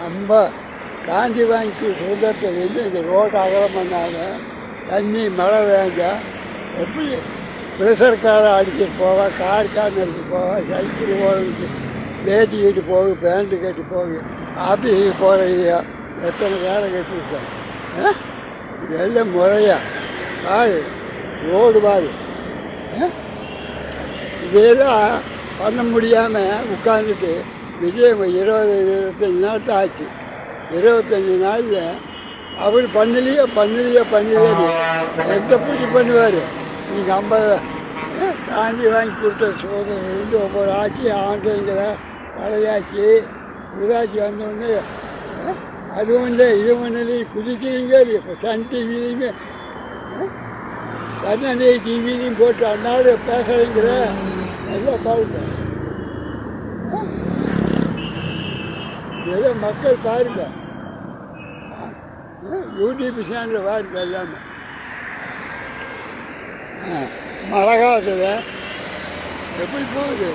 நம்ம காஞ்சி வாங்கி சுதந்திரத்துலேருந்து இந்த ரோட்டை அகலம் பண்ணாங்க. தண்ணி மழை வேஞ்சா எப்படி ப்ரெஷர்காரை அடிச்சுட்டு போவேன், கார் எடுத்து போவேன், சைக்கிள் போகுது, வேட்டிக்கிட்டு போகு, பேண்ட்டு கட்டி போகு, ஆஃபீஸுக்கு போகிறீங்க, எத்தனை வேலை கட்டிருக்கோம். இதெல்லாம் முறையா பாரு, ரோடு பாரு. இதெல்லாம் பண்ண முடியாமல் உட்காந்துட்டு விஜய் 25 நாள் ஆச்சு. 25 நாளில் அவர் பண்ணலையே எங்கே பிடிச்சி பண்ணுவார். நீங்கள் 50 காந்தி வாங்கி கொடுத்த சோதனை ஒவ்வொரு ஆட்சி ஆண்டுங்கிற பழையாட்சி ஊராட்சி வந்தோடனே அதுவும் இல்லை இதுவும் இல்லை குதிக்கிறீங்க. இப்போ சன் டிவிலையுமே கண்ணனை டிவிலையும் போட்டு அன்னாடு பேசுகிறீங்கிற நல்லா பாருங்க. ஏதோ மக்கள் பாருங்க, யூடியூப் சேனலில் பாருங்க எல்லாமே. மழை காலத்தில் எப்படி போகுது.